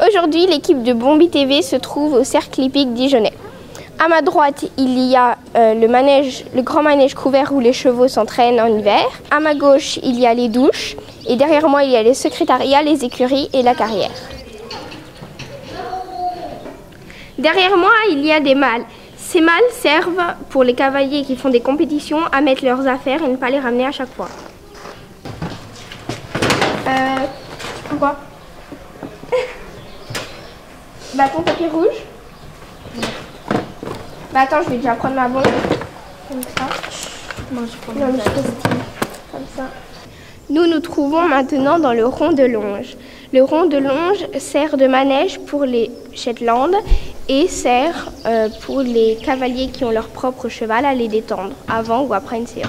Aujourd'hui, l'équipe de Bombi TV se trouve au cercle hippique dijonnais. À ma droite, il y a le grand manège couvert où les chevaux s'entraînent en hiver. À ma gauche, il y a les douches. Et derrière moi, il y a les secrétariats, les écuries et la carrière. Derrière moi, il y a des malles. Ces malles servent pour les cavaliers qui font des compétitions à mettre leurs affaires et ne pas les ramener à chaque fois. Pourquoi? Bâton, papier rouge. Bah attends, je vais déjà prendre ma bombe. Comme ça. Moi, je prends non, comme ça. Nous nous trouvons maintenant dans le rond de longe. Le rond de longe sert de manège pour les Shetland et sert pour les cavaliers qui ont leur propre cheval à les détendre avant ou après une séance.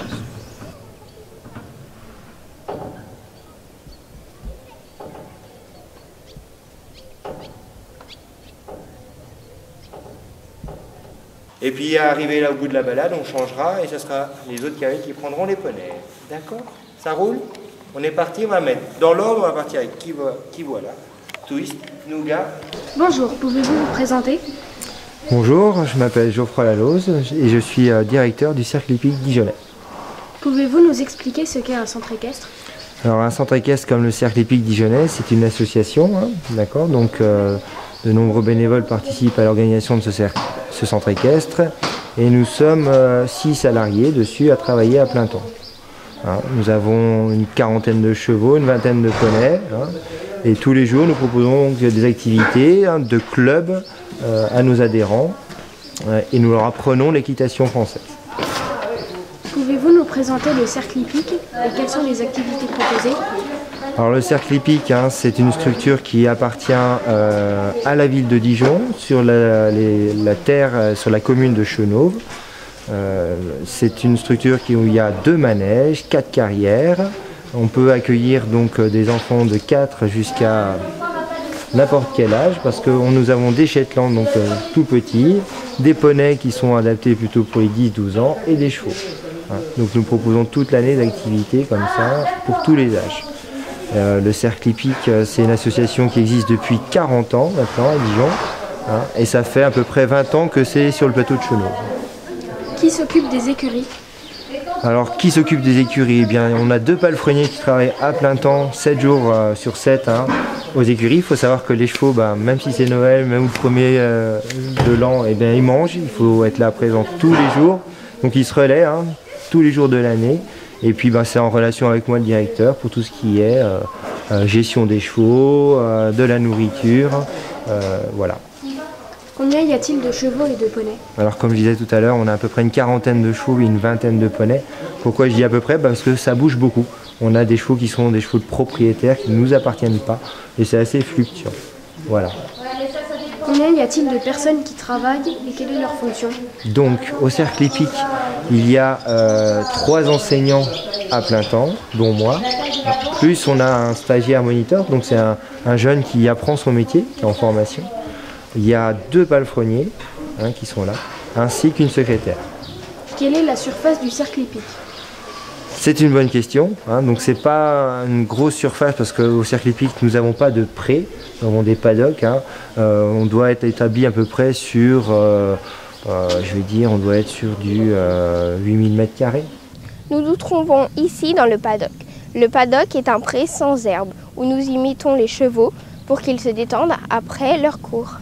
Et puis arrivé là au bout de la balade, on changera et ce sera les autres cavaliers qui prendront les poneys. D'accord? Ça roule? On est parti, on va mettre dans l'ordre, on va partir avec qui voilà. Twist, Nougat. Bonjour, pouvez-vous vous présenter? Bonjour, je m'appelle Geoffroy Laloz et je suis directeur du cercle hippique dijonnais. Pouvez-vous nous expliquer ce qu'est un centre équestre? Alors un centre équestre comme le cercle hippique dijonnais, c'est une association, hein, d'accord? Donc de nombreux bénévoles participent à l'organisation de ce centre équestre et nous sommes 6 salariés dessus à travailler à plein temps. Hein, nous avons une quarantaine de chevaux, une vingtaine de poneys, hein, et tous les jours nous proposons donc des activités, hein, de clubs à nos adhérents et nous leur apprenons l'équitation française. Pouvez-vous nous présenter le cercle hippique et quelles sont les activités proposées? Alors le cercle hippique, hein, c'est une structure qui appartient à la ville de Dijon, sur la terre, sur la commune de Chenauve. C'est une structure où il y a 2 manèges, 4 carrières. On peut accueillir donc des enfants de 4 jusqu'à n'importe quel âge, parce que nous avons des Shetland donc tout petits, des poneys qui sont adaptés plutôt pour les 10-12 ans et des chevaux. Hein. Donc nous proposons toute l'année d'activités comme ça pour tous les âges. Le cercle hippique, c'est une association qui existe depuis 40 ans maintenant à Dijon, hein, et ça fait à peu près 20 ans que c'est sur le plateau de Chenauve. Qui s'occupe des écuries? Alors, qui s'occupe des écuries? Eh bien, on a 2 palefreniers qui travaillent à plein temps, 7 jours sur 7, hein, aux écuries. Il faut savoir que les chevaux, même si c'est Noël, même le premier de l'an, eh bien, ils mangent. Il faut être là présent tous les jours. Donc, ils se relaient, hein, tous les jours de l'année. Et puis, c'est en relation avec moi, le directeur, pour tout ce qui est gestion des chevaux, de la nourriture, voilà. Combien y a-t-il de chevaux et de poneys? Alors comme je disais tout à l'heure, on a à peu près une quarantaine de chevaux et une vingtaine de poneys. Pourquoi je dis à peu près? Parce que ça bouge beaucoup. On a des chevaux qui sont des chevaux de propriétaires qui ne nous appartiennent pas et c'est assez fluctuant. Voilà. Combien y a-t-il de personnes qui travaillent et quelle est leur fonction? Donc au cercle hippique, il y a 3 enseignants à plein temps, dont moi. Plus on a un stagiaire moniteur, donc c'est un jeune qui apprend son métier, qui est en formation. Il y a 2 palefreniers, hein, qui sont là, ainsi qu'une secrétaire. Quelle est la surface du cercle hippique? C'est une bonne question, hein, donc c'est pas une grosse surface parce qu'au cercle hippique nous n'avons pas de prés, nous avons des paddocks, hein, on doit être établi à peu près sur, je vais dire, on doit être sur du 8000 m². Nous nous trouvons ici dans le paddock. Le paddock est un pré sans herbe où nous y mettons les chevaux pour qu'ils se détendent après leur cours.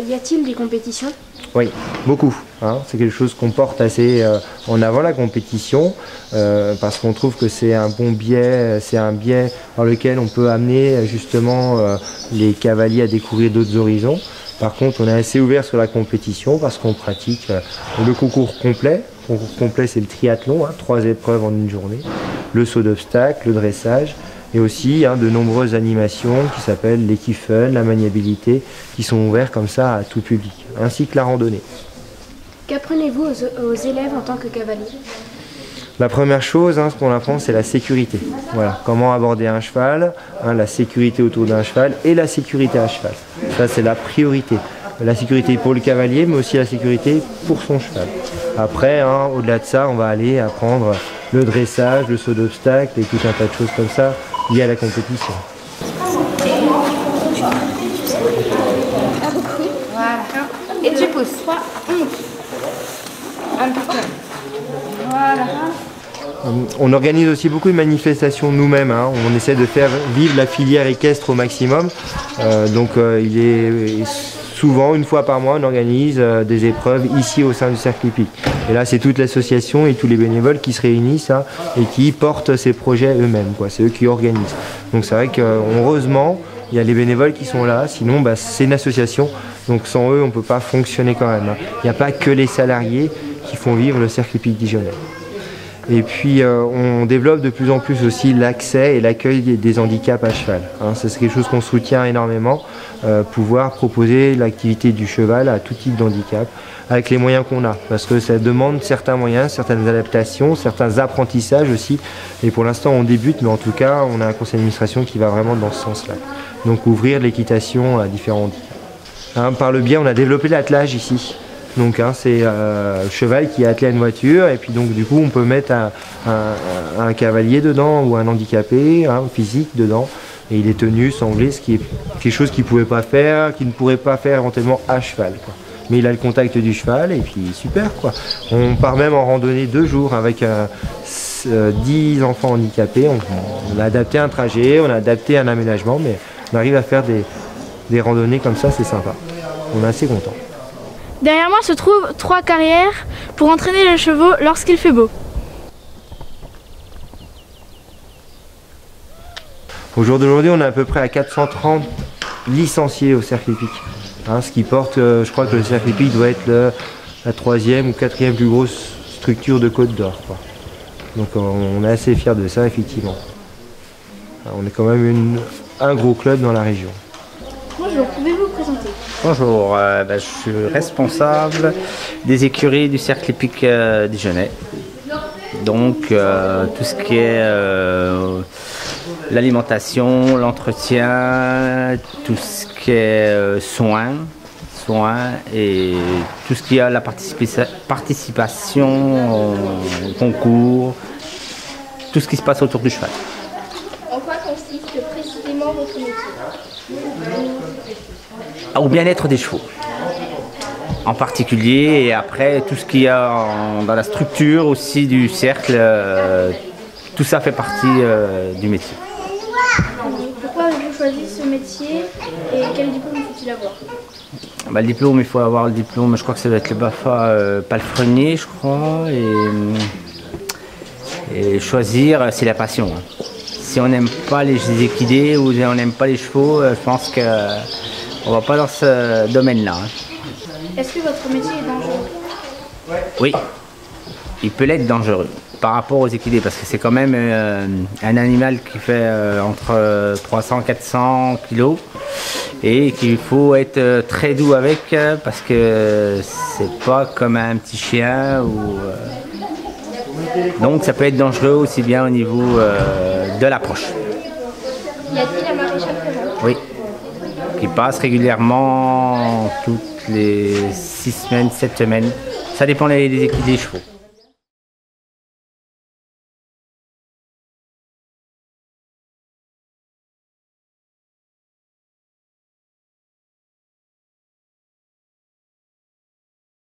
Y a-t-il des compétitions? Oui, beaucoup. Hein. C'est quelque chose qu'on porte assez en avant, la compétition, parce qu'on trouve que c'est un bon biais, c'est un biais par lequel on peut amener justement les cavaliers à découvrir d'autres horizons. Par contre, on est assez ouvert sur la compétition parce qu'on pratique le concours complet. Le concours complet, c'est le triathlon, hein, 3 épreuves en une journée, le saut d'obstacle, le dressage, et aussi de nombreuses animations qui s'appellent l'équifun, la maniabilité, qui sont ouvertes comme ça à tout public, ainsi que la randonnée. Qu'apprenez-vous aux élèves en tant que cavalier? La première chose, ce qu'on apprend, c'est la sécurité. Voilà, comment aborder un cheval, la sécurité autour d'un cheval et la sécurité à cheval. Ça, c'est la priorité. La sécurité pour le cavalier, mais aussi la sécurité pour son cheval. Après, au-delà de ça, on va aller apprendre le dressage, le saut d'obstacle et tout un tas de choses comme ça liées à la compétition. pouces. 3, 11. Un peu plus. Voilà. On organise aussi beaucoup de manifestations nous-mêmes, hein. On essaie de faire vivre la filière équestre au maximum. Il est souvent, une fois par mois, on organise des épreuves ici au sein du cercle hippique. Et là, c'est toute l'association et tous les bénévoles qui se réunissent et qui portent ces projets eux-mêmes. C'est eux qui organisent. Donc c'est vrai qu'heureusement, il y a les bénévoles qui sont là. Sinon, c'est une association. Donc sans eux, on ne peut pas fonctionner quand même, hein. Il n'y a pas que les salariés qui font vivre le cercle hippique dijonnais. Et puis on développe de plus en plus aussi l'accès et l'accueil des handicaps à cheval, hein. C'est quelque chose qu'on soutient énormément, pouvoir proposer l'activité du cheval à tout type d'handicap avec les moyens qu'on a, parce que ça demande certains moyens, certaines adaptations, certains apprentissages aussi. Et pour l'instant on débute, mais en tout cas on a un conseil d'administration qui va vraiment dans ce sens-là. Donc ouvrir l'équitation à différents handicaps. Hein, par le biais, on a développé l'attelage ici. Donc c'est un cheval qui est attelé à une voiture et puis donc du coup on peut mettre un cavalier dedans ou un handicapé physique dedans et il est tenu, sanglé, ce qui est quelque chose qu'il ne pouvait pas faire, qu'il ne pourrait pas faire éventuellement à cheval, quoi. Mais il a le contact du cheval et puis super, quoi. On part même en randonnée 2 jours avec 10 enfants handicapés. On a adapté un trajet, on a adapté un aménagement, mais on arrive à faire des randonnées comme ça, c'est sympa. On est assez content. Derrière moi se trouvent 3 carrières pour entraîner les chevaux lorsqu'il fait beau. Au jour d'aujourd'hui, on est à peu près à 430 licenciés au cercle hippique. Ce qui porte, je crois que le cercle hippique doit être la 3e ou 4e plus grosse structure de Côte d'Or. Donc on est assez fiers de ça, effectivement. On est quand même un gros club dans la région. Bonjour, pouvez-vous vous présenter? Bonjour, je suis responsable des écuries du cercle hippique dijonnais. Donc tout ce qui est l'alimentation, l'entretien, tout ce qui est soins et tout ce qui est la participation au concours, tout ce qui se passe autour du cheval. En quoi consiste précisément votre métier? Au bien-être des chevaux en particulier, et après tout ce qu'il y a dans la structure aussi du cercle, tout ça fait partie du métier. Pourquoi avez-vous choisi ce métier et quel diplôme faut-il avoir? Le diplôme, il faut avoir le diplôme, je crois que ça doit être le BAFA palefrenier, je crois, et choisir, c'est la passion. Si on n'aime pas les équidés ou on n'aime pas les chevaux, je pense qu'on ne va pas dans ce domaine-là. Est-ce que votre métier est dangereux? Oui, il peut l'être dangereux par rapport aux équidés parce que c'est quand même un animal qui fait entre 300 et 400 kilos et qu'il faut être très doux avec parce que c'est pas comme un petit chien. Donc ça peut être dangereux aussi bien au niveau de l'approche. Y a-t-il un maréchal ferrant? Oui, qui passe régulièrement toutes les 6 semaines, 7 semaines. Ça dépend des chevaux.